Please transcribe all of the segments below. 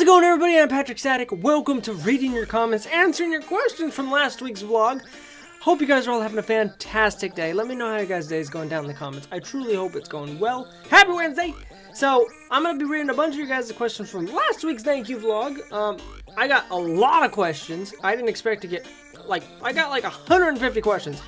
going, everybody? I'm PatrckStatic. Welcome to reading your comments, answering your questions from last week's vlog. Hope you guys are all having a fantastic day. Let me know how you guys' day is going down in the comments. I truly hope it's going well. Happy Wednesday! So, I'm going to be reading a bunch of you guys' questions from last week's thank you vlog. I got a lot of questions. I didn't expect to get, I got like 150 questions.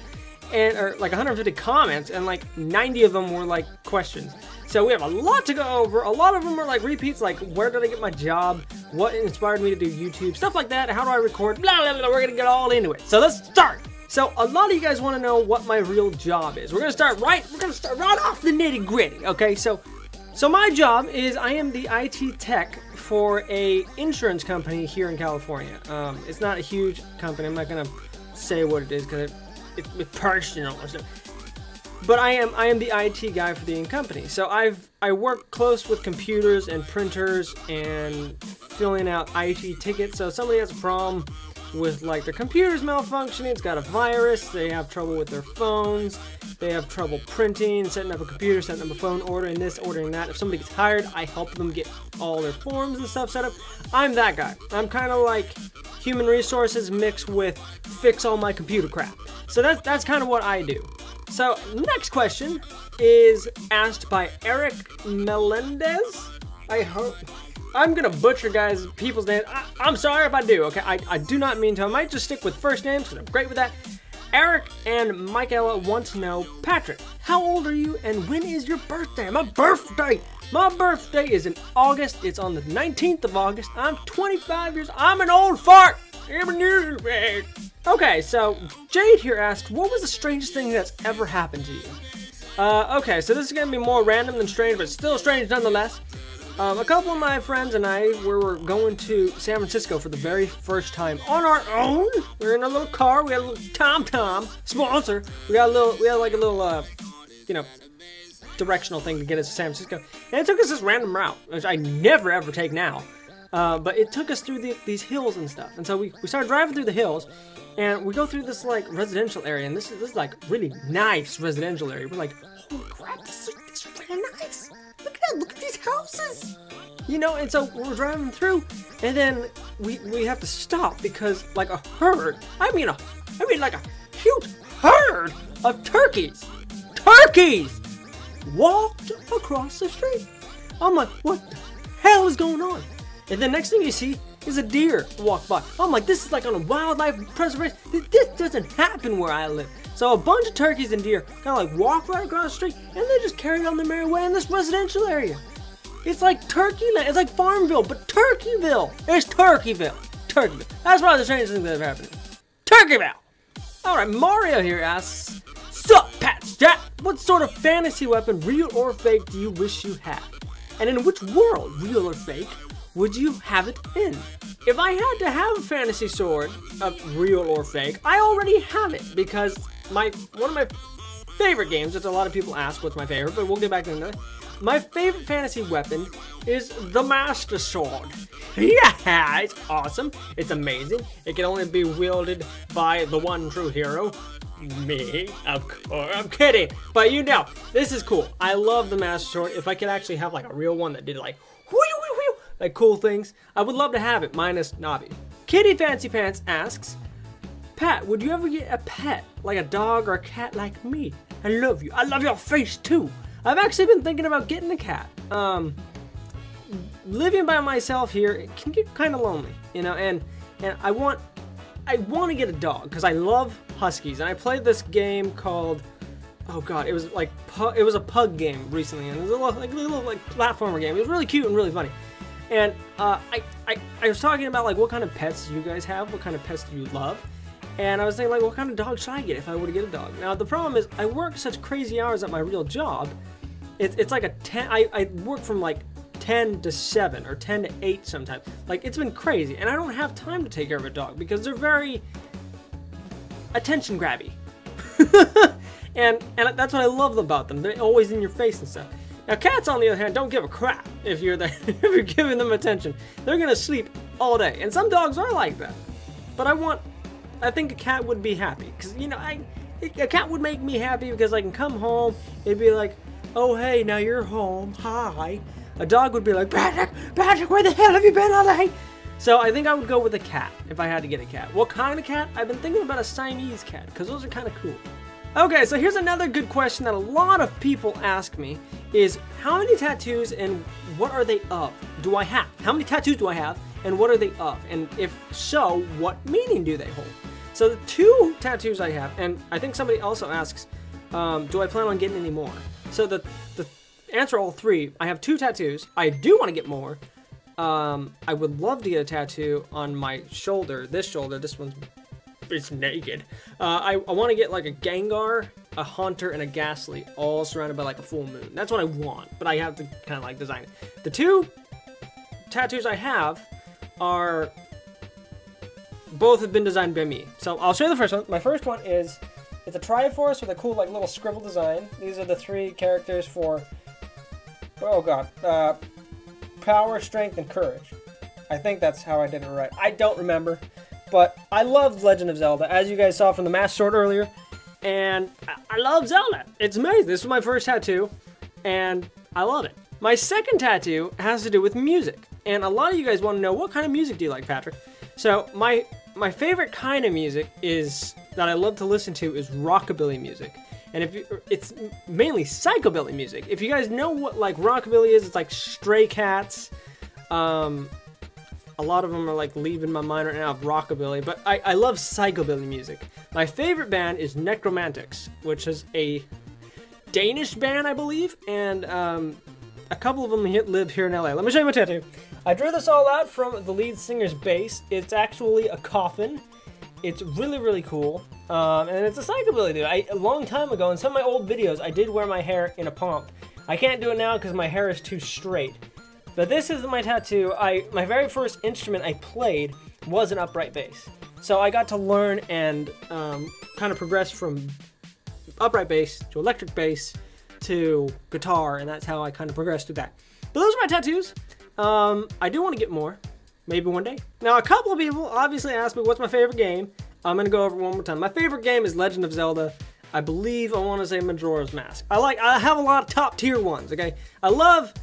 Or like 150 comments, and like 90 of them were like questions. So we have a lot to go over. A lot of them are like repeats, like where did I get my job, what inspired me to do YouTube, stuff like that, how do I record, blah, blah, blah. We're gonna get all into it. So let's start. So a lot of you guys want to know what my real job is. We're gonna start right off the nitty gritty. Okay, so my job is I am the IT tech for a insurance company here in California. It's not a huge company. I'm not gonna say what it is because it's personal or stuff. But I am the IT guy for the company. So I work close with computers and printers and filling out IT tickets. So somebody has a problem with like their computer's malfunctioning, it's got a virus, they have trouble with their phones, they have trouble printing, setting up a computer, setting up a phone, ordering this, ordering that. If somebody gets hired, I help them get all their forms and stuff set up. I'm that guy. I'm kind of like human resources mixed with fix all my computer crap. So that's kind of what I do. So next question is asked by Eric Melendez. I hope I'm gonna butcher people's names. I'm sorry if I do. Okay, I do not mean to. I might just stick with first names because I'm great with that. Eric and Michaela want to know, Patrick, how old are you and when is your birthday? My birthday is in August. It's on the 19th of August. I'm 25 years. I'm an old fart. Okay, so Jade here asked, what was the strangest thing that's ever happened to you? Okay, so this is gonna be more random than strange, but still strange nonetheless. A couple of my friends and I were going to San Francisco for the very first time on our own. We were in a little car. We had a little TomTom sponsor. We had like a little, you know, directional thing to get us to San Francisco, and it took us this random route, which I never ever take now. But it took us through these hills and stuff, and so we started driving through the hills, and we go through this like residential area, and this is like really nice residential area. We're like, holy crap, this is really nice. Look at that, look at these houses. You know, and so we're driving through, and then we have to stop because like a herd, I mean like a huge herd of turkeys walked across the street. I'm like, what the hell is going on? And the next thing you see is a deer walk by. I'm like, this is like on a wildlife preservation. This doesn't happen where I live. So a bunch of turkeys and deer kind of like walk right across the street, and they just carry on their merry way in this residential area. It's like Turkeyland. It's like Farmville, but Turkeyville. It's Turkeyville. Turkeyville. That's probably the strangest thing that ever happened. Turkeyville. All right, Mario here asks, sup, PatrckStatic? What sort of fantasy weapon, real or fake, do you wish you had? And in which world, real or fake, would you have it in? If I had to have a fantasy sword, real or fake, I already have it because one of my favorite games, which a lot of people ask what's my favorite, but we'll get back to that. My favorite fantasy weapon is the Master Sword. Yeah, it's awesome. It's amazing. It can only be wielded by the one true hero. Me, of course. I'm kidding. But you know, this is cool. I love the Master Sword. If I could actually have like a real one that did like like cool things, I would love to have it, minus Navi. Kitty Fancy Pants asks, Pat, would you ever get a pet, like a dog or a cat like me? I love you. I love your face too. I've actually been thinking about getting a cat. Living by myself here, it can get kind of lonely, you know, and I want to get a dog because I love huskies, and I played this game called, oh god, it was a pug game recently, and it was a little platformer game. It was really cute and really funny. And I was talking about like what kind of pets you guys have, what kind of pets do you love, and I was thinking like what kind of dog should I get if I were to get a dog. Now the problem is I work such crazy hours at my real job. It's like I work from like 10 to 7 or 10 to 8 sometimes. Like it's been crazy, and I don't have time to take care of a dog because they're very attention grabby. and that's what I love about them. They're always in your face and stuff. Now cats, on the other hand, don't give a crap if you're there, if you're giving them attention. They're gonna sleep all day, and some dogs are like that. But I think a cat would be happy, because you know, a cat would make me happy because I can come home, it'd be like, oh hey, now you're home, hi, A dog would be like, Patrick, where the hell have you been all day? So I think I would go with a cat if I had to get a cat. What kind of cat? I've been thinking about a Siamese cat because those are kind of cool. Okay, so here's another good question that a lot of people ask me is how many tattoos and what are they of? Do I have? How many tattoos do I have and what are they of? And if so, what meaning do they hold? So the 2 tattoos I have, and I think somebody also asks, do I plan on getting any more? So the answer all 3, I have 2 tattoos. I do want to get more. I would love to get a tattoo on my shoulder. This one's it's naked. I want to get like a Gengar, a Haunter, and a Ghastly, all surrounded by like a full moon. That's what I want, but I have to kind of like design it. The 2 tattoos I have are both have been designed by me. So I'll show you the first one. My first one is it's a Triforce with a cool like little scribble design. These are the 3 characters for power, strength, and courage. I think that's how I did it right. I don't remember. But I love Legend of Zelda, as you guys saw from the mask short earlier, and I love Zelda. It's amazing. This is my first tattoo, and I love it. My second tattoo has to do with music, and a lot of you guys want to know what kind of music do you like, Patrick? So my favorite kind of music that I love to listen to is rockabilly music, and it's mainly psychobilly music. If you guys know what like rockabilly is, it's like Stray Cats. A lot of them are like leaving my mind right now of rockabilly, but I love psychobilly music. My favorite band is Necromantics, which is a Danish band, I believe, and a couple of them live here in LA. Let me show you my tattoo. I drew this all out from the lead singer's bass. It's actually a coffin. It's really, really cool, and it's a psychobilly dude. A long time ago, in some of my old videos, I did wear my hair in a pomp. I can't do it now because my hair is too straight. But this is my tattoo. My very first instrument I played was an upright bass. So I got to learn and kind of progress from upright bass to electric bass to guitar, and that's how I kind of progressed through that. But those are my tattoos. I do want to get more, maybe one day. Now, a couple of people obviously asked me what's my favorite game. I'm going to go over it one more time. My favorite game is Legend of Zelda. I believe I want to say Majora's Mask. I have a lot of top tier ones, okay? I love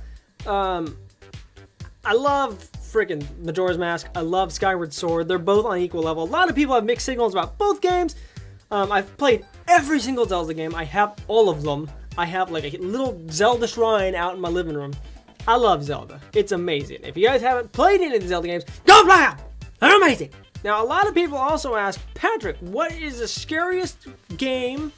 freaking Majora's Mask. I love Skyward Sword. They're both on equal level. A lot of people have mixed signals about both games. I've played every single Zelda game. I have all of them. I have like a little Zelda shrine out in my living room. I love Zelda. It's amazing. If you guys haven't played any of the Zelda games, go play them. They're amazing. Now, a lot of people also ask, Patrick, what is the scariest game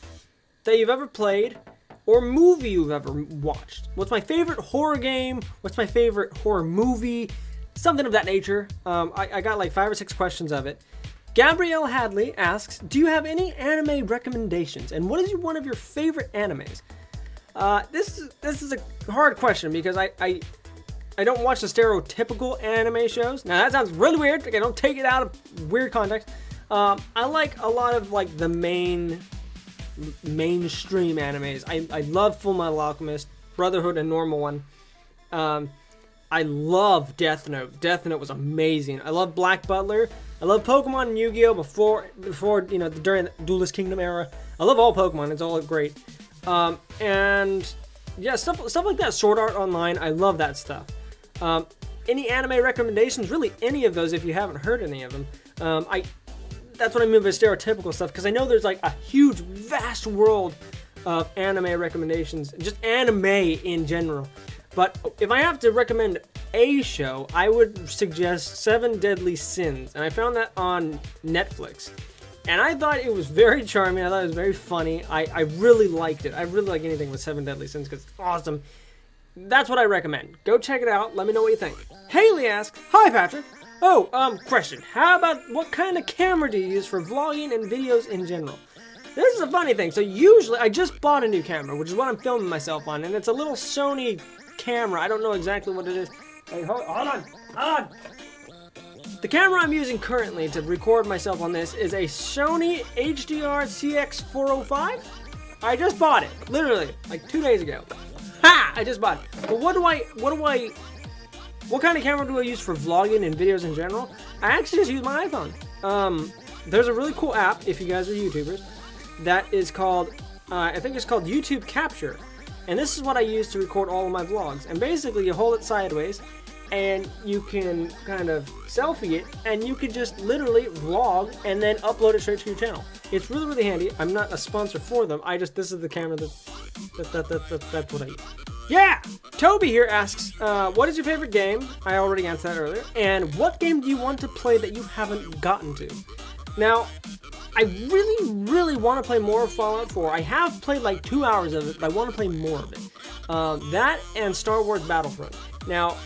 that you've ever played or movie you've ever watched? What's my favorite horror game? What's my favorite horror movie? Something of that nature. I got like 5 or 6 questions of it. Gabrielle Hadley asks, do you have any anime recommendations? And what is one of your favorite animes? This is a hard question because I don't watch the stereotypical anime shows. Now that sounds really weird. Okay, don't take it out of weird context. I like a lot of like the mainstream animes. I love Full Metal Alchemist, Brotherhood, and Normal One. I love Death Note. Death Note was amazing. I love Black Butler. I love Pokemon and Yu-Gi-Oh! before you know, during the Duelist Kingdom era. I love all Pokemon. It's all great. And yeah, stuff like that. Sword Art Online. I love that stuff. Any anime recommendations? Really, any of those if you haven't heard any of them. That's what I mean by stereotypical stuff, because I know there's like a huge, vast world of anime recommendations, just anime in general. But if I have to recommend a show, I would suggest 7 Deadly Sins, and I found that on Netflix. And I thought it was very charming, I thought it was very funny, I really liked it. I really like anything with 7 Deadly Sins because it's awesome. That's what I recommend. Go check it out, let me know what you think. Haley asks, hi Patrick. Oh, question. How about what kind of camera do you use for vlogging and videos in general? This is a funny thing. So usually, I just bought a new camera, which is what I'm filming myself on, and it's a little Sony camera. I don't know exactly what it is. Hey, hold on. The camera I'm using currently to record myself on this is a Sony HDR CX405. I just bought it, literally, like 2 days ago. Ha! I just bought it. But what kind of camera do I use for vlogging and videos in general? I actually just use my iPhone. There's a really cool app, if you guys are YouTubers, that is called, I think it's called YouTube Capture. And this is what I use to record all of my vlogs. And basically, you hold it sideways, and you can kind of selfie it, and you can just literally vlog and then upload it straight to your channel. It's really, really handy. I'm not a sponsor for them. This is the camera that's what I use. Yeah! Toby here asks, what is your favorite game? I already answered that earlier. And what game do you want to play that you haven't gotten to? Now, I really, really want to play more of Fallout 4. I have played like 2 hours of it, but I want to play more of it. That and Star Wars Battlefront. Now,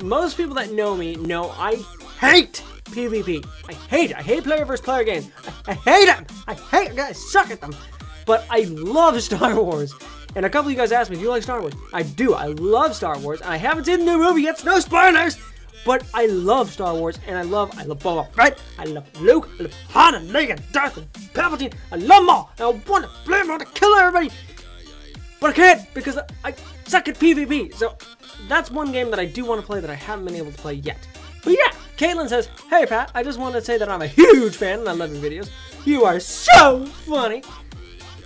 most people that know me know I hate PvP. I hate it. I hate player versus player games. I hate them. I suck at them. But I love Star Wars. And a couple of you guys asked me, do you like Star Wars? I do. I love Star Wars. I haven't seen the new movie yet, so no spoilers. But I love Star Wars, and I love Boba Fett. I love Luke. I love Han and Leia, Darth and Palpatine. I love them all. And I want to play them, I want to kill everybody. But I can't because I suck at PvP. So that's one game that I do want to play that I haven't been able to play yet. But yeah, Caitlyn says, hey Pat, I just want to say that I'm a huge fan and I love your videos. You are so funny.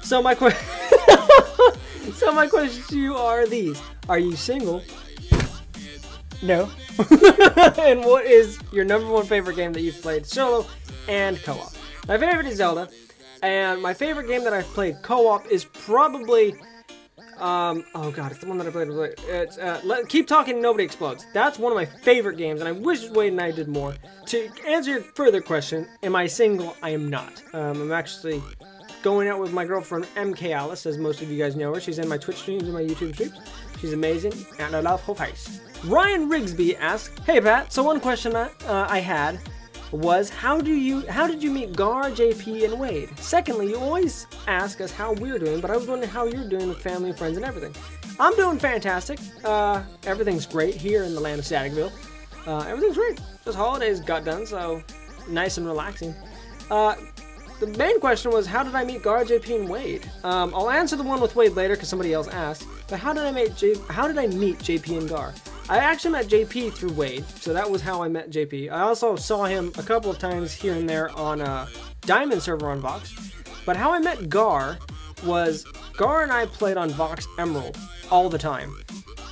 So my questions to you are these. Are you single? No. And what is your #1 favorite game that you've played solo and co-op? My favorite is Zelda. And my favorite game that I've played co-op is probably... oh god, it's the one that I played. It's Keep Talking Nobody Explodes. That's one of my favorite games, and I wish Wade and I did more. To answer your further question, am I single? I am not. I'm actually going out with my girlfriend, MK Alice, as most of you guys know her. She's in my Twitch streams and my YouTube streams. She's amazing, and I love her face. Ryan Rigsby asks, hey Pat, so one question I had was, how did you meet Gar, JP, and Wade? Secondly, you always ask us how we're doing, but I was wondering how you're doing with family, friends, and everything. I'm doing fantastic. Everything's great here in the land of Staticville. Everything's great. Just holidays got done, so nice and relaxing. The main question was, how did I meet Gar, JP, and Wade? I'll answer the one with Wade later because somebody else asked. But how did I meet JP and Gar? I actually met JP through Wade, so that was how I met JP. I also saw him a couple of times here and there on a Diamond server on Vox. But how I met Gar was, Gar and I played on Vox Emerald all the time.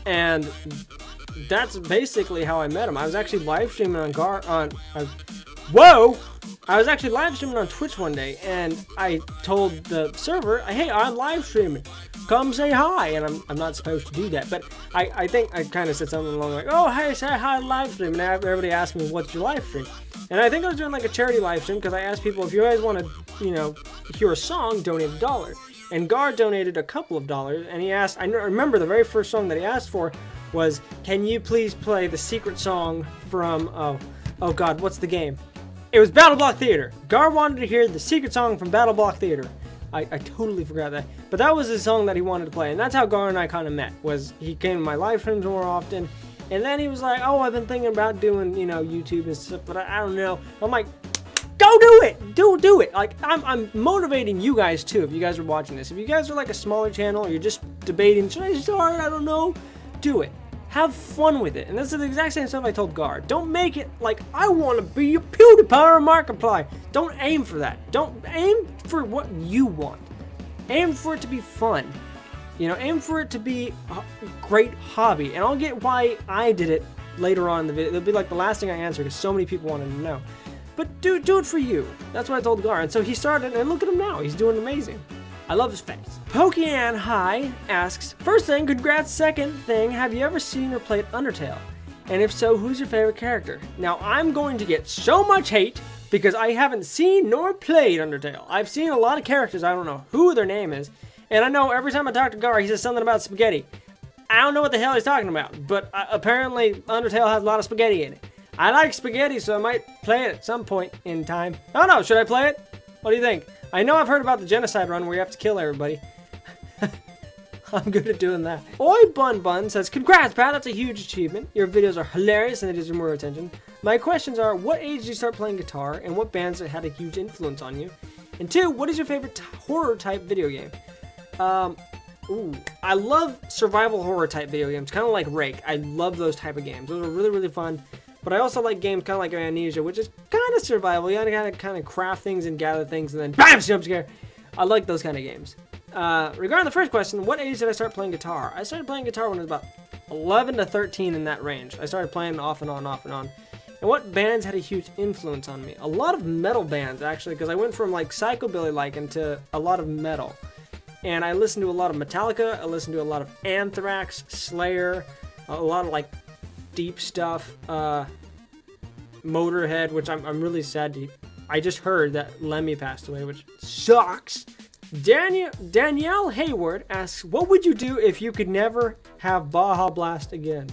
And that's basically how I met him. I was actually live streaming on I was actually live streaming on Twitch one day, and I told the server, hey, I'm live streaming. Come say hi. And I'm not supposed to do that, but I think I kind of said something along like, oh, hey, say hi, live stream. And everybody asked me, what's your live stream? And I think I was doing like a charity live stream because I asked people, if you guys want to, you know, hear a song, donate $1. And Gar donated a couple of dollars, and he asked, I remember the very first song that he asked for was, can you please play the secret song from, oh god, what's the game? It was Battle Block Theater. Gar wanted to hear the secret song from Battle Block Theater. I totally forgot that. But that was the song that he wanted to play. And that's how Gar and I kind of met. Was he came to my live streams more often. And then he was like, oh, I've been thinking about doing, you know, YouTube and stuff. But I don't know. I'm like, go do it. Do it. Like, I'm motivating you guys too if you guys are watching this. If you guys are like a smaller channel or you're just debating, should I start? I don't know. Do it. Have fun with it. And this is the exact same stuff I told Gar. Don't make it like, I want to be a PewDiePie or Markiplier. Don't aim for that. Don't aim for what you want. Aim for it to be fun. You know, aim for it to be a great hobby. And I'll get why I did it later on in the video. It'll be like the last thing I answer because so many people wanted to know. But do it for you. That's what I told Gar. And so he started, and look at him now. He's doing amazing. I love his face. Pokey-Ann High asks, first thing, congrats. Second thing, have you ever seen or played Undertale? And if so, who's your favorite character? Now, I'm going to get so much hate because I haven't seen nor played Undertale. I've seen a lot of characters, I don't know who their name is. And I know every time I talk to Gar, he says something about spaghetti. I don't know what the hell he's talking about, but apparently Undertale has a lot of spaghetti in it. I like spaghetti, so I might play it at some point in time. I don't know, should I play it? What do you think? I know I've heard about the genocide run where you have to kill everybody. I'm good at doing that. Oi Bun Bun says, congrats Pat, that's a huge achievement. Your videos are hilarious and they deserve more attention. My questions are, what age did you start playing guitar and what bands had a huge influence on you? And 2, what is your favorite horror type video game? I love survival horror type video games, kind of like Rake. I love those type of games. Those are really, really fun. But I also like games kind of like Amnesia, which is kind of survival. You gotta kind of craft things and gather things and then BAM! Jump scare. I like those kind of games. Regarding the first question, what age did I start playing guitar? I started playing guitar when I was about 11 to 13, in that range. I started playing off and on, off and on. And what bands had a huge influence on me? A lot of metal bands, actually, because I went from like psychobilly-like into a lot of metal. And I listened to a lot of Metallica, I listened to a lot of Anthrax, Slayer, a lot of like deep stuff, Motorhead, which I'm really sad to... I just heard that Lemmy passed away, which sucks. Danielle Hayward asks, what would you do if you could never have Baja Blast again?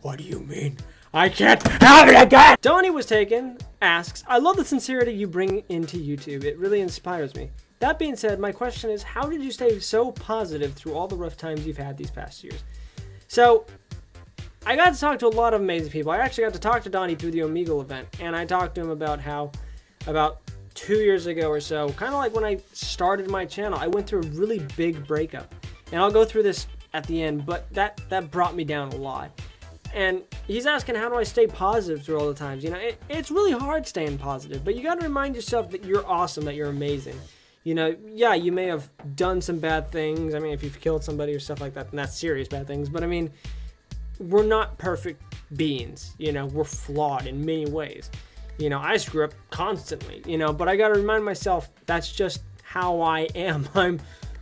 What do you mean? I can't have it again! Donnie Was Taken asks, I love the sincerity you bring into YouTube. It really inspires me. That being said, my question is, how did you stay so positive through all the rough times you've had these past years? So, I got to talk to a lot of amazing people. I actually got to talk to Donnie through the Omegle event, and I talked to him about how, about 2 years ago or so, kind of like when I started my channel, I went through a really big breakup. And I'll go through this at the end, but that brought me down a lot. And he's asking, how do I stay positive through all the times? You know, it's really hard staying positive, but you got to remind yourself that you're awesome, that you're amazing. You know, yeah, you may have done some bad things. I mean, if you've killed somebody or stuff like that, then that's serious bad things. But I mean, we're not perfect beings. You know, we're flawed in many ways. You know, I screw up constantly, you know, but I got to remind myself that's just how I am.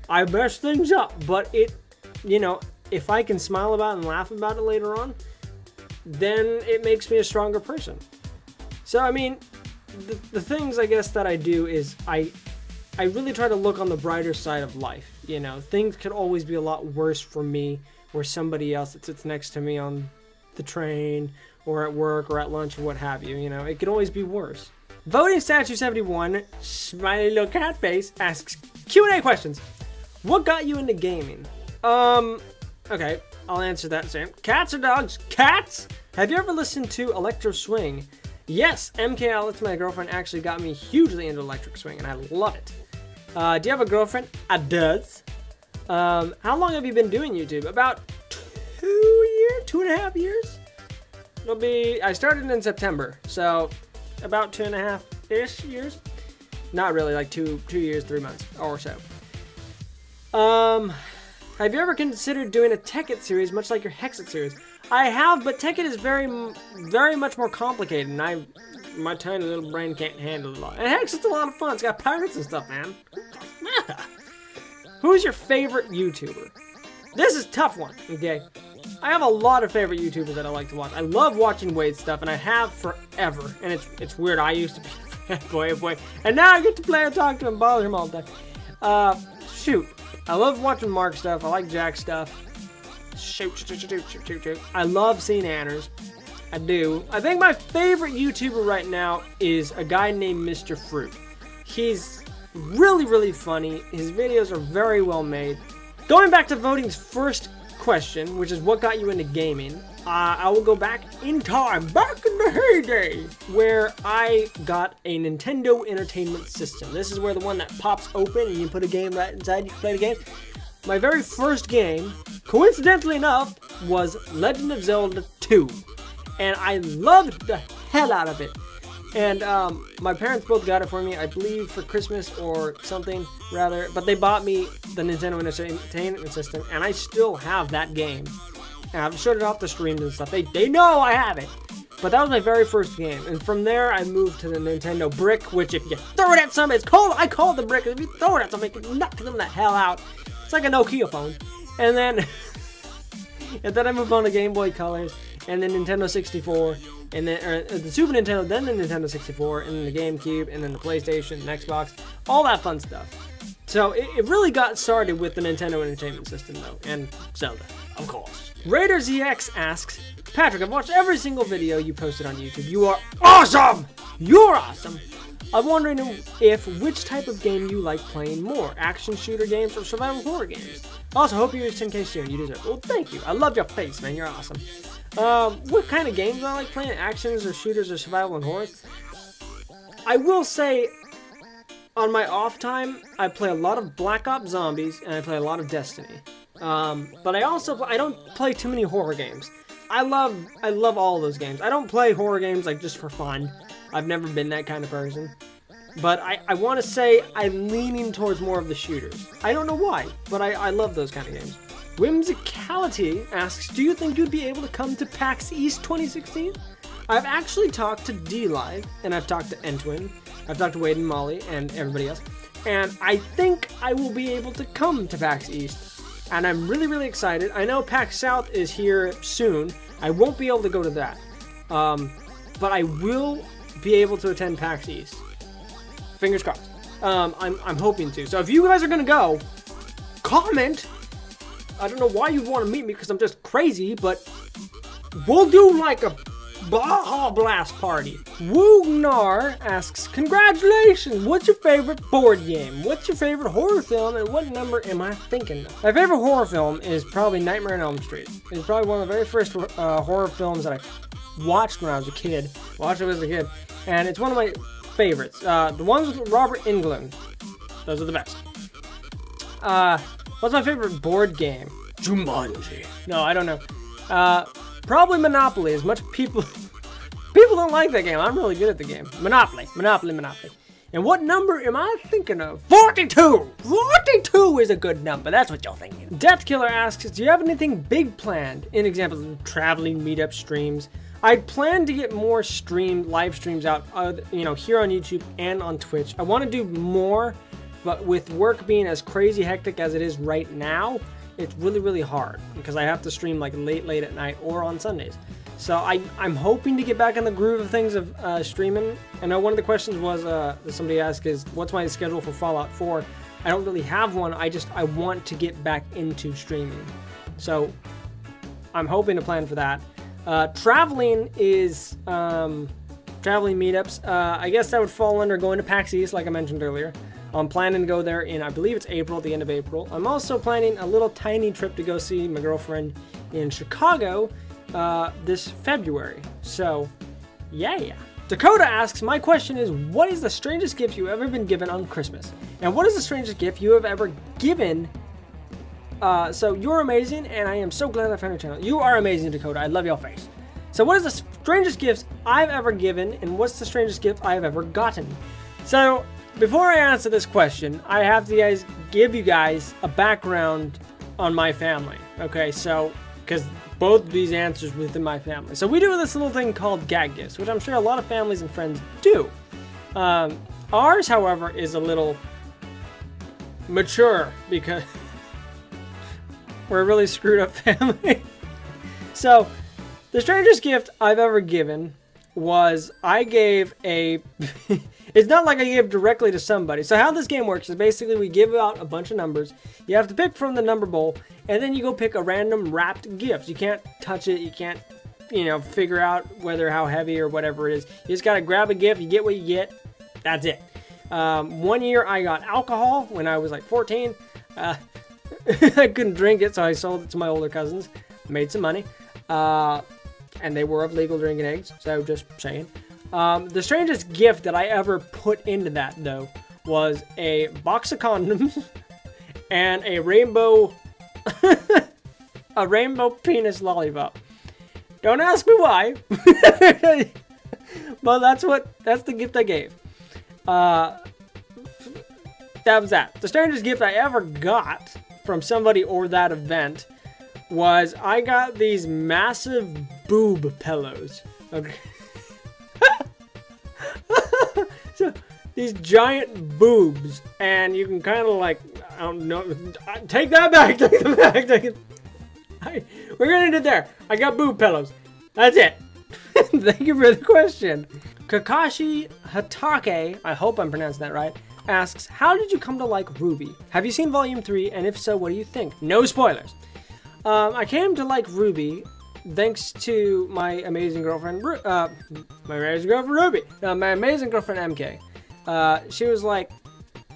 I mess things up, but you know, if I can smile about it and laugh about it later on, then it makes me a stronger person. So, I mean, the things I guess that I do is I really try to look on the brighter side of life. You know, things could always be a lot worse for me or somebody else that sits next to me on the train or at work or at lunch or what have you. You know, it could always be worse. Voting Statue 71, smiley little cat face, asks Q&A questions. What got you into gaming? Okay, I'll answer that same. Cats or dogs? Cats! Have you ever listened to Electro Swing? Yes, MK Alex, my girlfriend, actually got me hugely into Electric Swing, and I love it. Do you have a girlfriend? I does. How long have you been doing YouTube? About 2 years? 2.5 years? I started in September, so about 2.5-ish years. Not really, like 2 years, 3 months or so. Have you ever considered doing a Tekkit series, much like your Hexit series? I have, but Tekkit is very much more complicated, and my tiny little brain can't handle it all. And Hexit's a lot of fun. It's got pirates and stuff, man. Who's your favorite YouTuber? This is a tough one, okay? I have a lot of favorite YouTubers that I like to watch. I love watching Wade's stuff, and I have forever. And it's weird. I used to be a fanboy, and now I get to play and talk to him, bother him all the time. Shoot. I love watching Mark stuff. I like Jack stuff. Shoot. I love seeing Anners. I do. I think my favorite YouTuber right now is a guy named Mr. Fruit. He's really, really funny. His videos are very well made. Going back to voting's first question, which is what got you into gaming, I will go back in time, back in the heyday, where I got a Nintendo Entertainment System. This is where the one that pops open and you put a game right inside, you can play the game. My very first game, coincidentally enough, was Legend of Zelda 2. And I loved the hell out of it. And my parents both got it for me, I believe for Christmas or something, rather. But they bought me the Nintendo Entertainment System, and I still have that game. And I've showed it off the streams and stuff. They know I have it. But that was my very first game. And from there, I moved to the Nintendo Brick, which if you throw it at somebody, I call it the Brick. If you throw it at somebody, it can knock them the hell out. It's like a Nokia phone. And then, I moved on to Game Boy Colors, and then Nintendo 64, and then the Super Nintendo, then the Nintendo 64, and then the GameCube, and then the PlayStation, and Xbox, all that fun stuff. So it really got started with the Nintendo Entertainment System, though, and Zelda, of course. RaiderZX asks, Patrick, I've watched every single video you posted on YouTube. You are awesome! You're awesome! I'm wondering which type of game you like playing more, action shooter games or survival horror games. Also, hope you reach 10K soon. You deserve it. Well, thank you. I love your face, man. You're awesome. What kind of games do I like playing? Actions or shooters or survival and horrors? I will say, on my off time, I play a lot of Black Ops Zombies and I play a lot of Destiny. But I don't play too many horror games. I love all those games. I don't play horror games like just for fun. I've never been that kind of person. But I want to say I'm leaning towards more of the shooters. I don't know why, but I love those kind of games. Whimsicality asks, do you think you'd be able to come to PAX East 2016? I've actually talked to D-Live, and I've talked to Entwin, I've talked to Wade and Molly, and everybody else, and I think I will be able to come to PAX East, and I'm really, really excited. I know PAX South is here soon. I won't be able to go to that, but I will be able to attend PAX East. Fingers crossed. I'm hoping to. So if you guys are gonna go, comment. I don't know why you'd want to meet me because I'm just crazy, but we'll do like a Baja Blast party. Woognar asks, congratulations, what's your favorite board game? What's your favorite horror film, and what number am I thinking of? My favorite horror film is probably Nightmare on Elm Street. It's probably one of the very first horror films that I watched when I was a kid. And it's one of my favorites. The ones with Robert Englund. Those are the best. What's my favorite board game? Jumanji. No, I don't know. Probably Monopoly. As much people don't like that game. I'm really good at the game. Monopoly. And what number am I thinking of? 42! 42 is a good number. That's what you're thinking. Death Killer asks, do you have anything big planned? In examples of traveling, meetup, streams. I plan to get more live streams out, here on YouTube and on Twitch. I want to do more, but with work being as crazy hectic as it is right now, it's really, really hard because I have to stream like late at night or on Sundays. So I'm hoping to get back in the groove of things of streaming. I know one of the questions was that somebody asked is, what's my schedule for Fallout 4? I don't really have one. I want to get back into streaming. So I'm hoping to plan for that. Traveling is traveling meetups. I guess that would fall under going to PAX East, like I mentioned earlier. I'm planning to go there in, I believe it's April, at the end of April. I'm also planning a little tiny trip to go see my girlfriend in Chicago this February. So, yeah. Dakota asks, my question is, what is the strangest gift you've ever been given on Christmas? And what is the strangest gift you have ever given? So you're amazing, and I am so glad I found your channel. You are amazing, Dakota. I love your face. So what is the strangest gift I've ever given, and what's the strangest gift I've ever gotten? So before I answer this question, I have to give you guys a background on my family. Okay, so because both of these answers within my family. So we do this little thing called gag gifts, which I'm sure a lot of families and friends do. Ours, however, is a little mature because we're a really screwed up family. So the strangest gift I've ever given was I gave a it's not like I gave directly to somebody. So how this game works is basically we give out a bunch of numbers. You have to pick from the number bowl, and then you go pick a random wrapped gift. You can't touch it. You can't, figure out how heavy or whatever it is. You just gotta grab a gift. You get what you get. That's it. One year I got alcohol when I was like 14. I couldn't drink it, so I sold it to my older cousins. Made some money. And they were of legal drinking age, so just saying. The strangest gift that I ever put into that, though, was a box of condoms and a rainbow penis lollipop. Don't ask me why. But that's the gift I gave. That was that. The strangest gift I ever got from somebody or that event was I got these massive boob pillows. Okay. So these giant boobs, and you can kind of like, I don't know, take that back, take it back, take it. We're gonna end it there. I got boob pillows. That's it. Thank you for the question. Kakashi Hatake, I hope I'm pronouncing that right, asks, how did you come to like Ruby? Have you seen Volume 3, and if so, what do you think? No spoilers. I came to like Ruby thanks to my amazing girlfriend, Ruby. My amazing girlfriend MK. She was like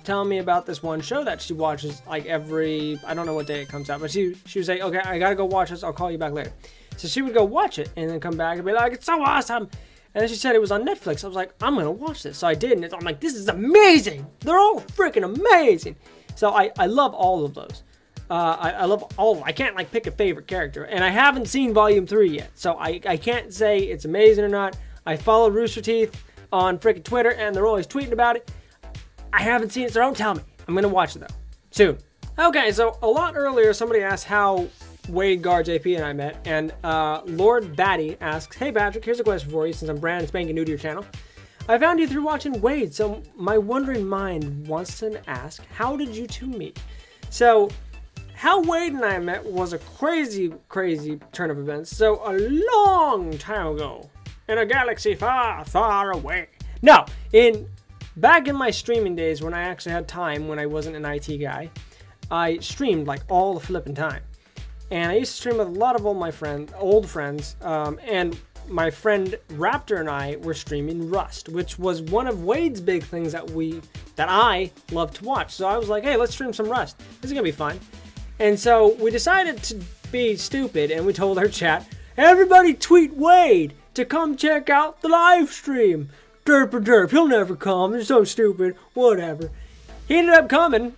telling me about this one show that she watches like every, I don't know what day it comes out, but she was like, okay, I gotta go watch this. I'll call you back later. So she would go watch it and then come back and be like, it's so awesome. And then she said it was on Netflix. I was like, I'm gonna watch this. So I did, and I'm like, this is amazing. They're all freaking amazing. So I love all of those. I love all of them. I can't like pick a favorite character, and I haven't seen Volume 3 yet, so I can't say it's amazing or not. I follow Rooster Teeth on freaking Twitter, and they're always tweeting about it. I haven't seen it, so don't tell me. I'm gonna watch it though, soon. Okay, so a lot earlier, somebody asked how Wayguard, JP, and I met, and Lord Batty asks, hey Patrick, here's a question for you since I'm brand spanking new to your channel. I found you through watching Wade, so my wondering mind wants to ask, how did you two meet? So, how Wade and I met was a crazy, crazy turn of events. So, a long time ago, in a galaxy far, far away. No, back in my streaming days when I actually had time, when I wasn't an IT guy, I streamed like all the flipping time. And I used to stream with a lot of all my old friends, and my friend Raptor and I were streaming Rust, which was one of Wade's big things that I love to watch. So I was like, hey, let's stream some Rust. This is gonna be fun. And so we decided to be stupid, and we told our chat, everybody tweet Wade to come check out the live stream. Derp or derp, he'll never come, he's so stupid, whatever. He ended up coming.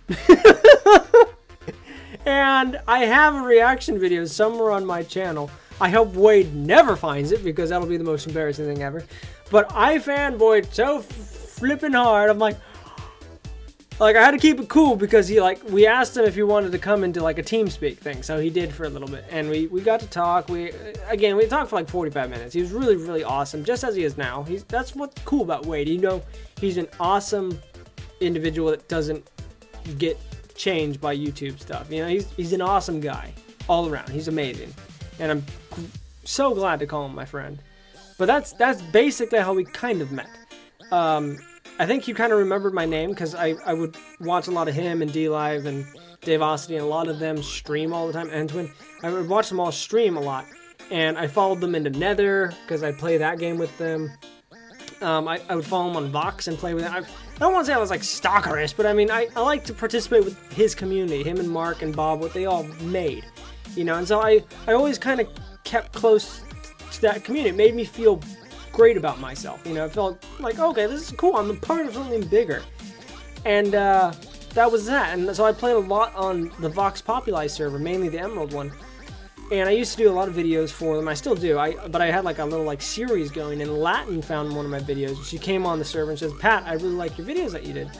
And I have a reaction video somewhere on my channel. I hope Wade never finds it because that'll be the most embarrassing thing ever. But I fanboyed so flipping hard. I'm like I had to keep it cool because we asked him if he wanted to come into like a TeamSpeak thing. So he did for a little bit. And we got to talk. We talked for like 45 minutes. He was really, really awesome, just as he is now. That's what's cool about Wade. You know, he's an awesome individual that doesn't get changed by YouTube stuff. You know, he's an awesome guy all around. He's amazing. And I'm so glad to call him my friend. But that's basically how we kind of met. I think you kind of remembered my name because I would watch a lot of him and D-Live and Davosity, and a lot of them stream all the time. And Twin, I would watch them all stream a lot. And I followed them into Nether because I play that game with them. I would follow him on Vox and play with them. I don't want to say I was like stalkerish, but I mean, I like to participate with his community, him and Mark and Bob, what they all made. You know, and so I always kind of kept close to that community. It made me feel great about myself. You know, it felt like, okay, this is cool. I'm a part of something bigger. And that was that. And so I played a lot on the Vox Populi server, mainly the Emerald one. And I used to do a lot of videos for them. I still do. But I had like a little like series going. And Latin found one of my videos. She came on the server and says, Pat, I really like your videos that you did.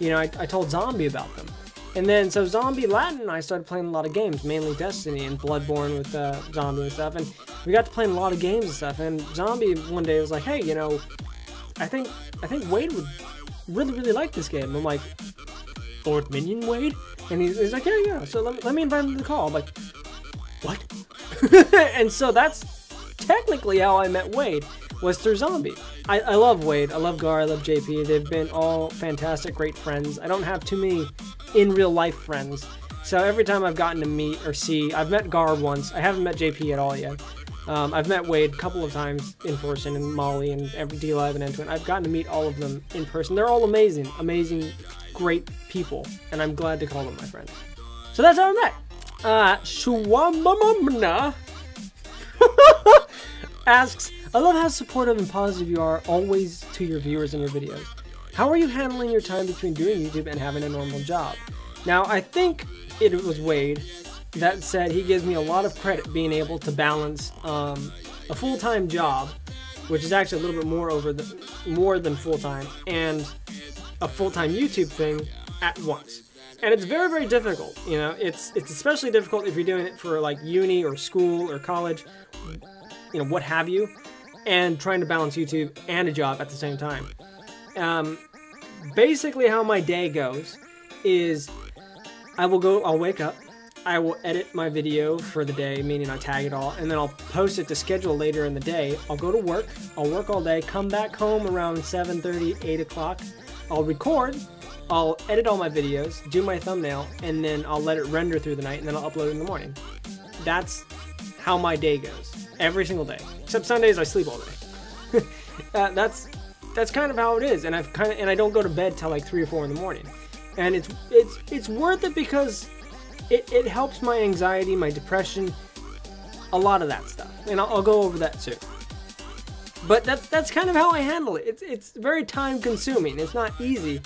You know, I told Zombie about them. And then, so Zombie, Latin, and I started playing a lot of games, mainly Destiny and Bloodborne with Zombie and stuff, and we got to play a lot of games and stuff, and Zombie one day was like, hey, you know, I think Wade would really, really like this game. I'm like, Fourth Minion Wade? And he's like, yeah, so let me invite him to the call. I'm like, what? And so that's technically how I met Wade, was through Zombie. I love Wade, I love Gar, I love JP, they've been all fantastic, great friends. I don't have too many in real life friends, so every time I've gotten to meet or see, I've met Gar once, I haven't met JP at all yet. I've met Wade a couple of times in person, and Molly, and every D-Live and N-Twin. I've gotten to meet all of them in person. They're all amazing, great people, and I'm glad to call them my friends. So that's how I met. Shwamamamna asks, I love how supportive and positive you are always to your viewers and your videos. How are you handling your time between doing YouTube and having a normal job? Now, I think it was Wade that said he gives me a lot of credit being able to balance a full-time job, which is actually a little bit more than full-time, and a full-time YouTube thing at once. And it's very, very difficult. You know, it's especially difficult if you're doing it for like uni or school or college, you know, what have you, and trying to balance YouTube and a job at the same time. Basically how my day goes is I'll wake up, I will edit my video for the day, meaning I tag it all, and then I'll post it to schedule later in the day. I'll go to work, I'll work all day, come back home around 7:30, 8 o'clock, I'll record, I'll edit all my videos, do my thumbnail, and then I'll let it render through the night, and then I'll upload it in the morning. That's how my day goes, every single day. Except Sundays I sleep all day. That's kind of how it is, and I don't go to bed till like 3 or 4 in the morning. And it's worth it because it helps my anxiety, my depression, a lot of that stuff. And I'll go over that too. But that's kind of how I handle it. It's very time consuming. It's not easy,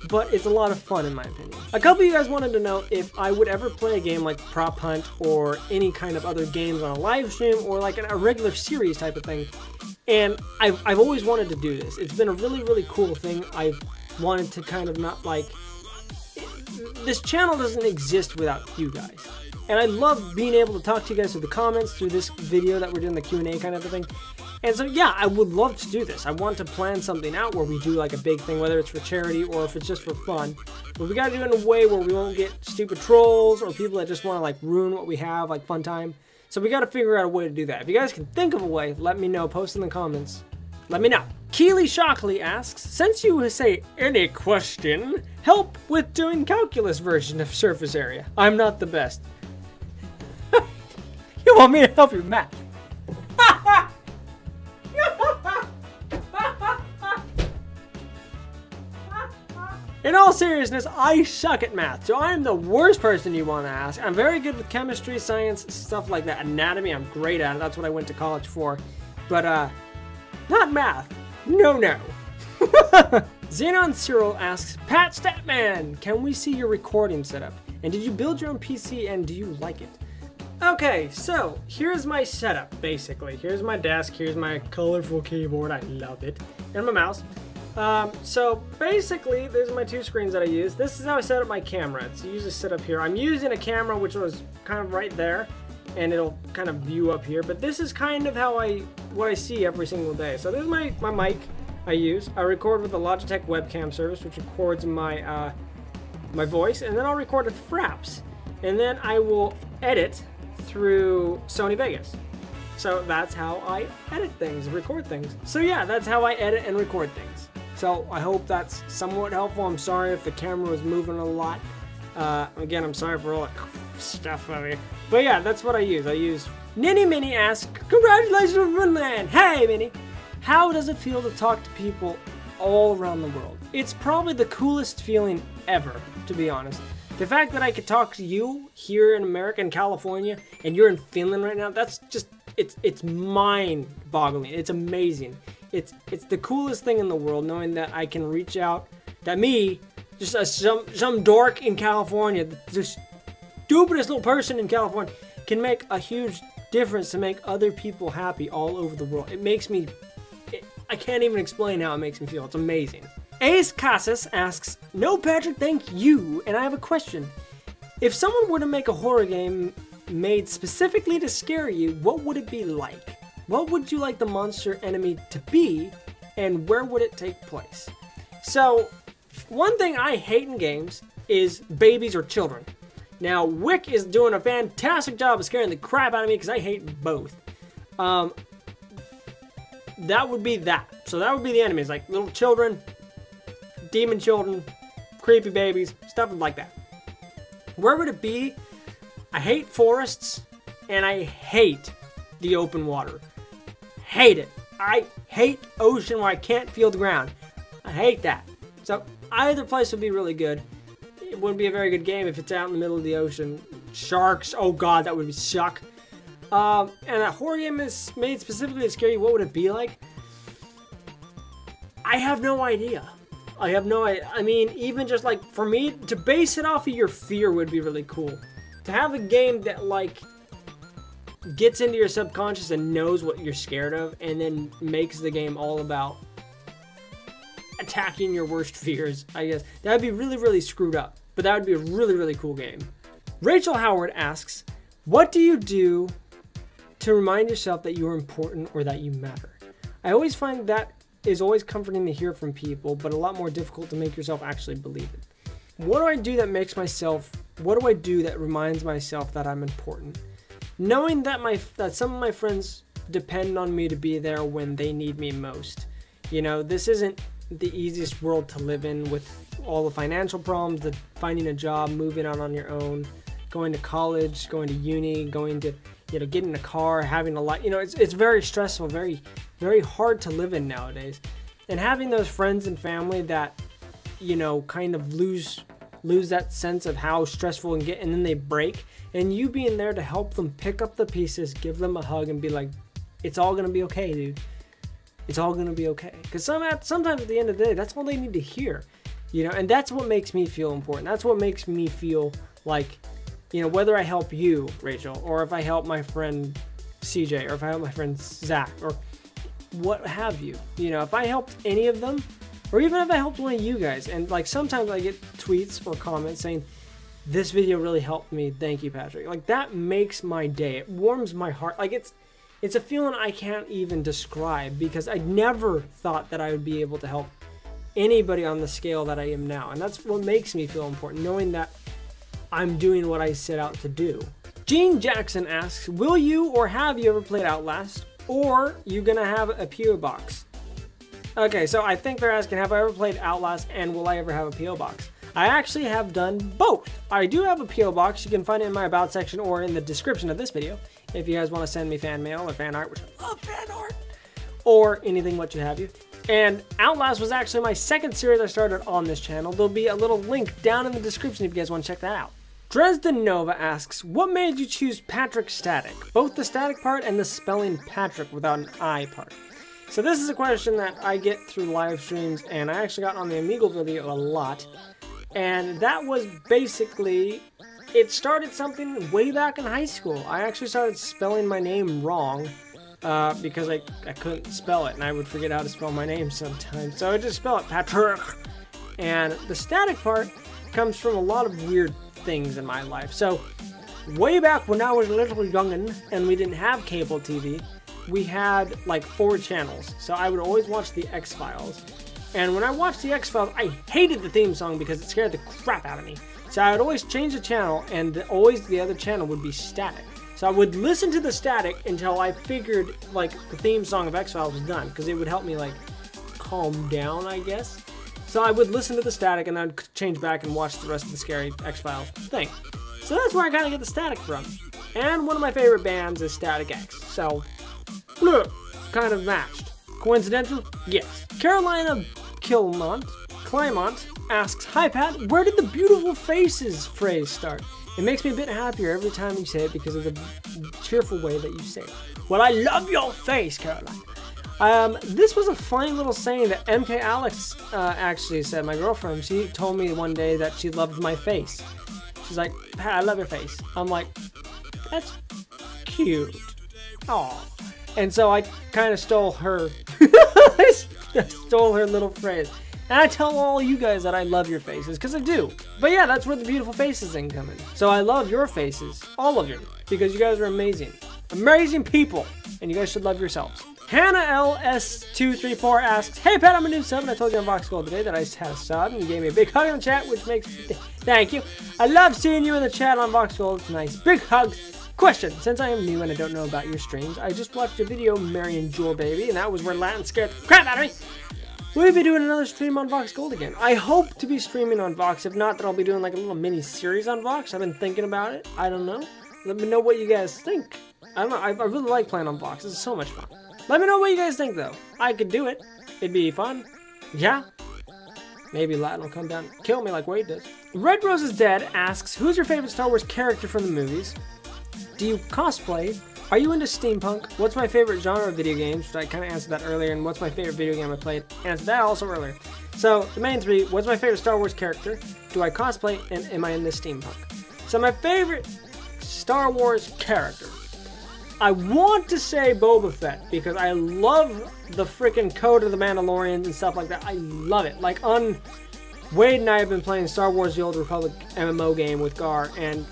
but it's a lot of fun in my opinion. A couple of you guys wanted to know if I would ever play a game like Prop Hunt or any kind of other games on a live stream or like a regular series type of thing. And I've always wanted to do this. It's been a really, really cool thing. I've wanted to kind of not like, this channel doesn't exist without you guys. And I love being able to talk to you guys through the comments, through this video that we're doing, the Q&A kind of a thing. And so, yeah, I would love to do this. I want to plan something out where we do like a big thing, whether it's for charity or if it's just for fun. But we got to do it in a way where we won't get stupid trolls or people that just want to like ruin what we have, like fun time. So we got to figure out a way to do that. If you guys can think of a way, let me know. Post in the comments. Let me know. Keely Shockley asks, since you say any question, help with doing calculus version of surface area. I'm not the best. You want me to help you, Matt? In all seriousness, I suck at math, so I'm the worst person you want to ask. I'm very good with chemistry, science, stuff like that. Anatomy, I'm great at it. That's what I went to college for. But, not math. No. Xenon Cyril asks, PatrckStatic, can we see your recording setup? And did you build your own PC and do you like it? Okay, so here's my setup, basically. Here's my desk, here's my colorful keyboard, I love it, and my mouse. So basically, there's my two screens that I use. This is how I set up my camera. It's usually set up here. I'm using a camera which was kind of right there, and it'll kind of view up here. But this is kind of how what I see every single day. So this is my mic I use. I record with the Logitech webcam service, which records my my voice, and then I'll record with Fraps, and then I will edit through Sony Vegas. So that's how I edit things, record things. So yeah, that's how I edit and record things. So I hope that's somewhat helpful. I'm sorry if the camera was moving a lot. Again, I'm sorry for all that stuff over here. But yeah, that's what I use. I use Ninny Minnie asks, congratulations on Finland! Hey Minnie! How does it feel to talk to people all around the world? It's probably the coolest feeling ever, to be honest. The fact that I could talk to you here in America and California, and you're in Finland right now, that's just, it's mind-boggling. It's amazing. It's the coolest thing in the world, knowing that I can reach out, that me, just some dork in California, the stupidest little person in California, can make a huge difference to make other people happy all over the world. It makes me, I can't even explain how it makes me feel. It's amazing. Ace Casas asks, no Patrick, thank you, and I have a question. If someone were to make a horror game made specifically to scare you, what would it be like? What would you like the monster enemy to be, and where would it take place? So, one thing I hate in games is babies or children. Now, Wick is doing a fantastic job of scaring the crap out of me because I hate both. That would be that. So that would be the enemies, like little children, demon children, creepy babies, stuff like that. Where would it be? I hate forests, and I hate the open water. Hate it. I hate ocean where I can't feel the ground. I hate that. So either place would be really good. It wouldn't be a very good game if it's out in the middle of the ocean. Sharks, oh god, that would suck. And a horror game is made specifically to scare you. What would it be like? I have no idea. I have no idea. I mean, even just like, for me, to base it off of your fear would be really cool. To have a game that, like, gets into your subconscious and knows what you're scared of, and then makes the game all about attacking your worst fears, I guess. That would be really, really screwed up. But that would be a really, really cool game. Rachel Howard asks, what do you do to remind yourself that you are important or that you matter? I always find that is always comforting to hear from people, but a lot more difficult to make yourself actually believe it. What do I do that makes myself, what do I do that reminds myself that I'm important? Knowing that some of my friends depend on me to be there when they need me most. You know, this isn't the easiest world to live in with all the financial problems, the finding a job, moving out on your own, going to college, going to uni, going to, you know, getting a car, having a lot, you know, it's very stressful, very, very hard to live in nowadays. And having those friends and family that, you know, kind of lose that sense of how stressful and and then they break, and you being there to help them pick up the pieces, give them a hug and be like, it's all gonna be okay, dude. It's all gonna be okay. Because sometimes at the end of the day, that's all they need to hear, you know, and that's what makes me feel important. That's what makes me feel like, you know, whether I help you, Rachel, or if I help my friend CJ, or if I help my friend Zach, or what have you. You know, if I helped any of them, or even if I helped one of you guys. And like sometimes I get tweets or comments saying, this video really helped me, thank you, Patrick. Like that makes my day. It warms my heart. Like it's a feeling I can't even describe, because I never thought that I would be able to help anybody on the scale that I am now. And that's what makes me feel important, knowing that I'm doing what I set out to do. Gene Jackson asks, will you or have you ever played Outlast, or you gonna have a P.O. box? Okay, so I think they're asking, have I ever played Outlast and will I ever have a P.O. box? I actually have done both. I do have a P.O. box. You can find it in my about section or in the description of this video if you guys want to send me fan mail or fan art, which I love fan art, or anything what you have you. And Outlast was actually my second series I started on this channel. There'll be a little link down in the description if you guys want to check that out. Dresden Nova asks, what made you choose PatrckStatic? Both the static part and the spelling Patrick without an I part. So this is a question that I get through live streams, and I actually got on the Omegle video a lot. And that was basically, it started something way back in high school. I actually started spelling my name wrong because I couldn't spell it, and I would forget how to spell my name sometimes. So I just spell it Patrick. And the static part comes from a lot of weird things in my life. So way back when I was a little youngin' and we didn't have cable TV, we had like 4 channels. So I would always watch the X-Files. And when I watched the X-Files, I hated the theme song because it scared the crap out of me. So I would always change the channel, and always the other channel would be static. So I would listen to the static until I figured like the theme song of X-Files was done, because it would help me like calm down, I guess. So I would listen to the static and then change back and watch the rest of the scary X-Files thing. So that's where I kind of get the static from. And one of my favorite bands is Static X. So, kind of matched. Coincidental? Yes. Carolina Clymont asks, hi Pat, where did the beautiful faces phrase start? It makes me a bit happier every time you say it because of the cheerful way that you say it. Well, I love your face, Caroline. This was a funny little saying that MK Alex actually said. My girlfriend, she told me one day that she loved my face. She's like, Pat, I love your face. I'm like, that's cute. Aw. And so I kind of stole her. I stole her little phrase. And I tell all you guys that I love your faces, because I do. But yeah, that's where the beautiful faces thing come in. So I love your faces, all of you, because you guys are amazing. Amazing people, and you guys should love yourselves. Hannah LS234 asks, hey Pat, I'm a new sub, and I told you on Vox Gold today that I had a sub, and you gave me a big hug in the chat, which makes me thank you. I love seeing you in the chat on Vox Gold. It's nice. Big hug. Question, since I am new and I don't know about your streams, I just watched a video, Marion Jor Baby, and that was where Latin scared the crap out of me. Will we be doing another stream on Vox Gold again? I hope to be streaming on Vox. If not, then I'll be doing like a little mini series on Vox. I've been thinking about it. I don't know. Let me know what you guys think. I don't know. I really like playing on Vox. This is so much fun. Let me know what you guys think, though. I could do it. It'd be fun. Yeah. Maybe Latin will come down and kill me like Wade does. Red Rose is Dead asks, who's your favorite Star Wars character from the movies? Do you cosplay? Are you into steampunk? What's my favorite genre of video games? I kind of answered that earlier. And what's my favorite video game I played? Answered that also earlier. So the main 3, what's my favorite Star Wars character? Do I cosplay? And am I into steampunk? So my favorite Star Wars character. I want to say Boba Fett, because I love the freaking Code of the Mandalorians and stuff like that. I love it. Like on Wade and I have been playing Star Wars The Old Republic MMO game with Gar, and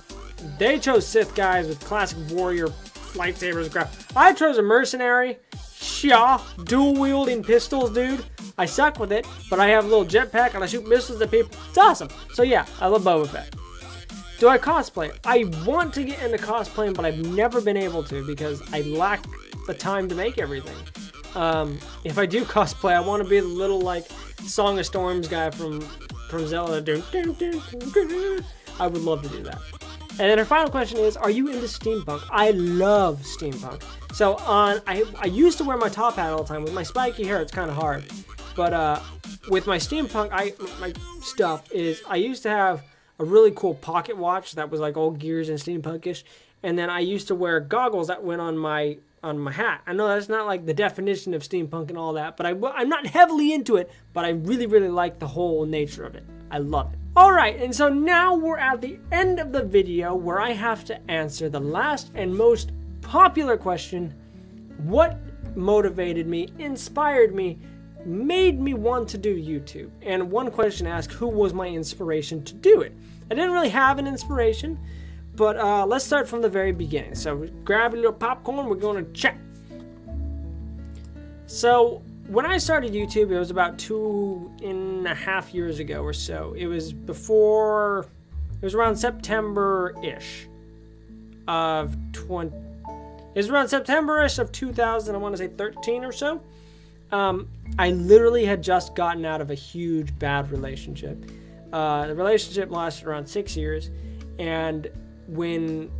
they chose Sith guys with classic warrior lightsabers. I chose a mercenary, dual-wielding pistols, dude. I suck with it, but I have a little jetpack and I shoot missiles at people. It's awesome. So yeah, I love Boba Fett. Do I cosplay? I want to get into cosplaying, but I've never been able to because I lack the time to make everything. If I do cosplay, I want to be the little like Song of Storms guy from Zelda. I would love to do that. And then her final question is, are you into steampunk? I love steampunk. So I used to wear my top hat all the time. With my spiky hair, it's kind of hard. But with my steampunk, my stuff is, I used to have a really cool pocket watch that was like all gears and steampunkish. And then I used to wear goggles that went on my hat. I know that's not like the definition of steampunk and all that, but I'm not heavily into it, but I really, really like the whole nature of it. I love it. Alright, and so now we're at the end of the video where I have to answer the last and most popular question. What motivated me, inspired me made me want to do YouTube. And one question asked, who was my inspiration to do it? I didn't really have an inspiration, but let's start from the very beginning. So grab a little popcorn, we're going to chat. So when I started YouTube, it was about 2.5 years ago or so. It was around September-ish of 2000, I want to say 13 or so. I literally had just gotten out of a huge bad relationship. The relationship lasted around 6 years, and when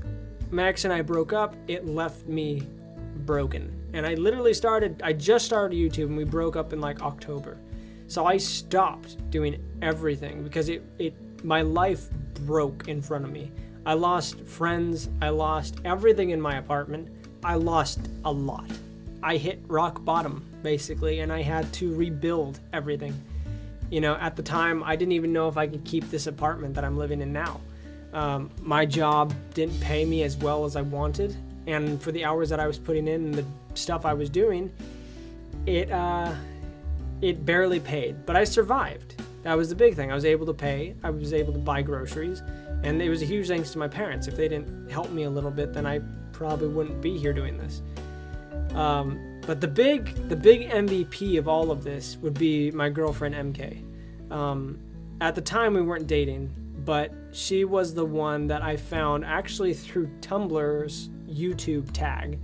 Max and I broke up, it left me broken. And I just started YouTube, and we broke up in like October. So I stopped doing everything because my life broke in front of me. I lost friends, I lost everything in my apartment, I lost a lot. I hit rock bottom, basically, and I had to rebuild everything. You know, at the time, I didn't even know if I could keep this apartment that I'm living in now. My job didn't pay me as well as I wanted, and for the hours that I was putting in and the stuff I was doing, it barely paid, but I survived. That was the big thing. I was able to pay, I was able to buy groceries, and it was a huge thanks to my parents. If they didn't help me a little bit, then I probably wouldn't be here doing this. But the big MVP of all of this would be my girlfriend MK. At the time we weren't dating, but she was the one that I found actually through Tumblr's YouTube tag.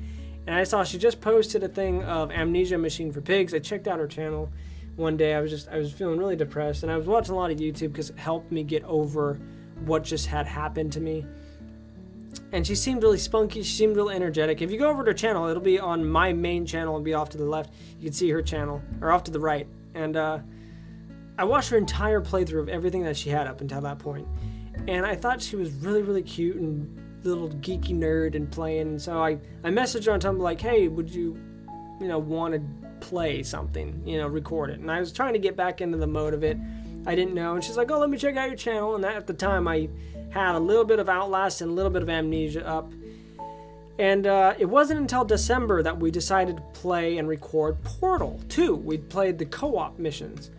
And I saw she just posted a thing of Amnesia Machine for Pigs. I checked out her channel one day. I was feeling really depressed, and I was watching a lot of YouTube because it helped me get over what just had happened to me. And she seemed really spunky, she seemed real energetic. If you go over to her channel, it'll be on my main channel, it'll be off to the left. You can see her channel, or off to the right. And I watched her entire playthrough of everything that she had up until that point. And I thought she was really, really cute and little geeky nerd and playing. So I messaged her on Tumblr like, hey, would you want to play something, record it. And I was trying to get back into the mode of it. I didn't know. And she's like, oh, let me check out your channel. And at the time, I had a little bit of Outlast and a little bit of Amnesia up. And it wasn't until December that we decided to play and record Portal 2. We played the co-op missions.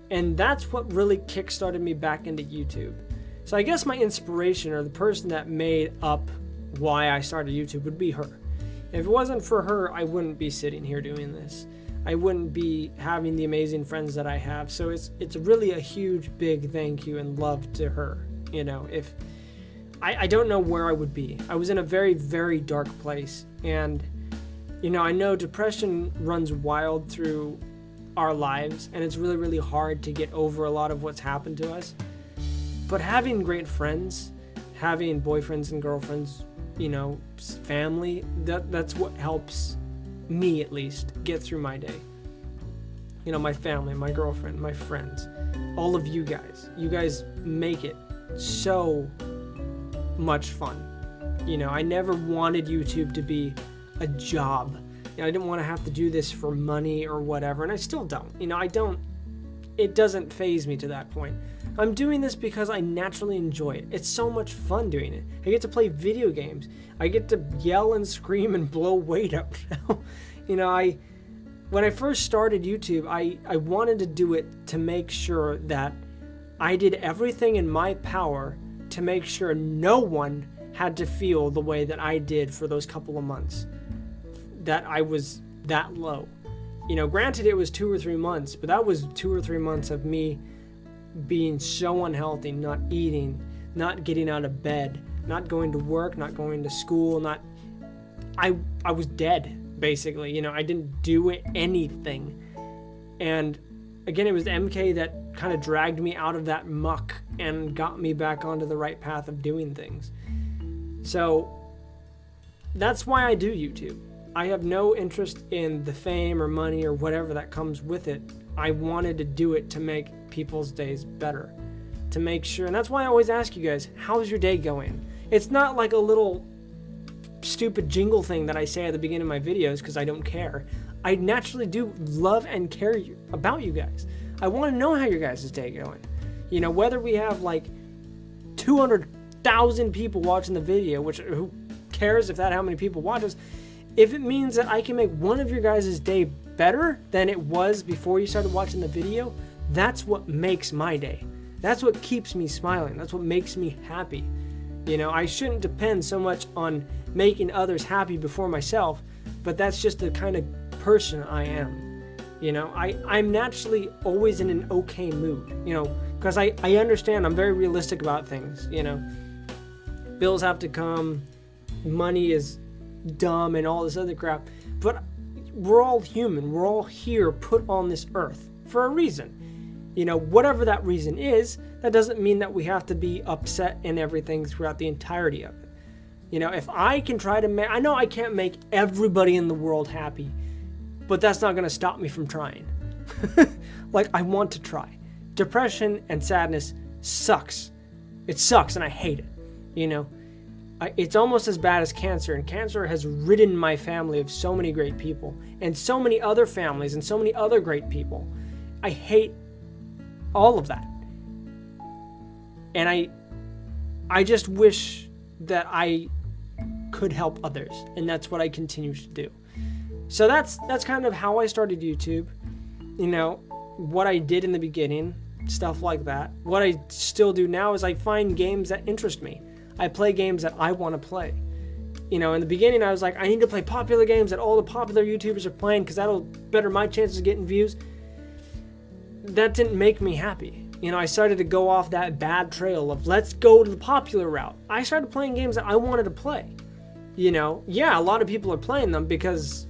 And that's what really kickstarted me back into YouTube. So I guess my inspiration, or the person that made up why I started YouTube, would be her. If it wasn't for her, I wouldn't be sitting here doing this. I wouldn't be having the amazing friends that I have. So it's really a huge, big thank you and love to her. If I don't know where I would be. I was in a very, very dark place. And, I know depression runs wild through our lives, and it's really, really hard to get over a lot of what's happened to us. But having great friends, having boyfriends and girlfriends, family, that's what helps me, at least, get through my day. My family, my girlfriend, my friends, all of you guys make it so much fun. I never wanted YouTube to be a job. I didn't want to have to do this for money or whatever, and I still don't. It doesn't faze me to that point. I'm doing this because I naturally enjoy it. It's so much fun doing it. I get to play video games. I get to yell and scream and blow weight up. When I first started YouTube, I wanted to do it to make sure that I did everything in my power to make sure no one had to feel the way that I did for those couple of months. That I was that low. Granted it was 2 or 3 months, but that was 2 or 3 months of me being so unhealthy, not eating, not getting out of bed, not going to work, not going to school, I was dead, basically. I didn't do anything. And again, it was MK that kind of dragged me out of that muck and got me back onto the right path of doing things. So that's why I do YouTube. I have no interest in the fame or money or whatever that comes with it. I wanted to do it to make people's days better, to make sure, and that's why I always ask you guys, how's your day going? It's not like a little stupid jingle thing that I say at the beginning of my videos because I don't care. I naturally do love and care about you guys. I want to know how your guys' day going. Whether we have like 200,000 people watching the video, which who cares if how many people watch us, if it means that I can make one of your guys' day better than it was before you started watching the video, that's what makes my day. That's what keeps me smiling. That's what makes me happy. You know, I shouldn't depend so much on making others happy before myself, but that's just the kind of person I am. You know, I'm naturally always in an okay mood, you know, because I understand I'm very realistic about things, you know. Bills have to come, money is dumb and all this other crap, but we're all human. We're all here put on this earth for a reason. You know, whatever that reason is, that doesn't mean that we have to be upset and everything throughout the entirety of it. You know, if I can try to make, I know I can't make everybody in the world happy, but that's not going to stop me from trying. Like, I want to try. Depression and sadness sucks. It sucks and I hate it. You know, it's almost as bad as cancer, and cancer has ridden my family of so many great people and so many other families and so many other great people. I hate all of that. And I just wish that I could help others, and that's what I continue to do. So that's kind of how I started YouTube. You know, what I did in the beginning, stuff like that. What I still do now is I find games that interest me. I play games that I want to play. You know, in the beginning I was like, I need to play popular games that all the popular YouTubers are playing because that'll better my chances of getting views. That didn't make me happy. You know, I started to go off that bad trail of let's go to the popular route. I started playing games that I wanted to play. You know, yeah, a lot of people are playing them because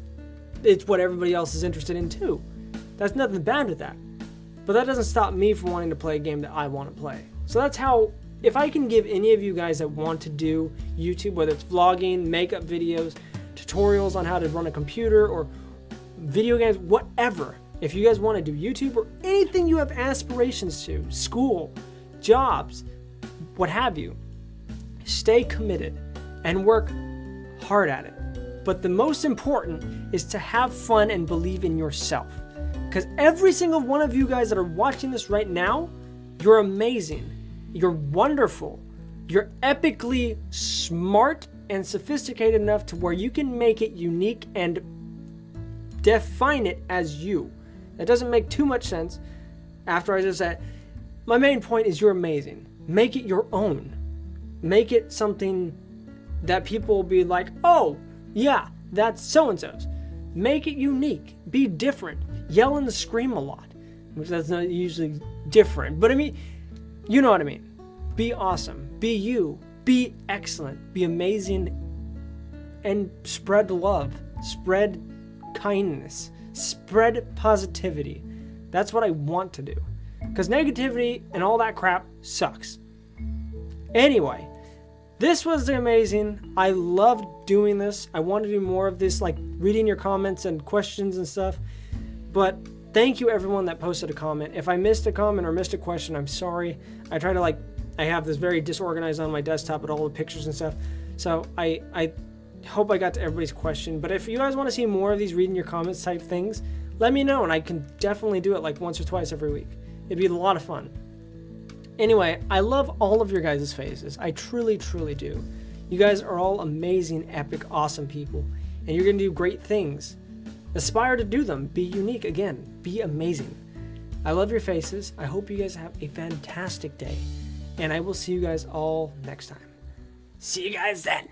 it's what everybody else is interested in too. There's nothing bad with that. But that doesn't stop me from wanting to play a game that I want to play. So that's how, if I can give any of you guys that want to do YouTube, whether it's vlogging, makeup videos, tutorials on how to run a computer, or video games, whatever. If you guys want to do YouTube or anything you have aspirations to, school, jobs, what have you, stay committed and work hard at it. But the most important is to have fun and believe in yourself. Because every single one of you guys that are watching this right now, you're amazing. You're wonderful. You're epically smart and sophisticated enough to where you can make it unique and define it as you. That doesn't make too much sense after I just said, my main point is you're amazing. Make it your own. Make it something that people will be like, oh, yeah, that's so-and-so's. Make it unique. Be different. Yell and scream a lot, which that's not usually different. But I mean, you know what I mean. Be awesome. Be you. Be excellent. Be amazing. And spread love. Spread kindness. Spread positivity. That's what I want to do. Because negativity and all that crap sucks. Anyway, this was amazing. I loved doing this. I want to do more of this, like reading your comments and questions and stuff. But thank you everyone that posted a comment. If I missed a comment or missed a question, I'm sorry. I try to I have this very disorganized on my desktop with all the pictures and stuff. So I hope I got to everybody's question. But if you guys want to see more of these reading your comments type things, let me know and I can definitely do it like once or twice every week. It'd be a lot of fun. Anyway, I love all of your guys' faces. I truly, truly do. You guys are all amazing, epic, awesome people. And you're going to do great things. Aspire to do them. Be unique again. Be amazing. I love your faces. I hope you guys have a fantastic day. And I will see you guys all next time. See you guys then.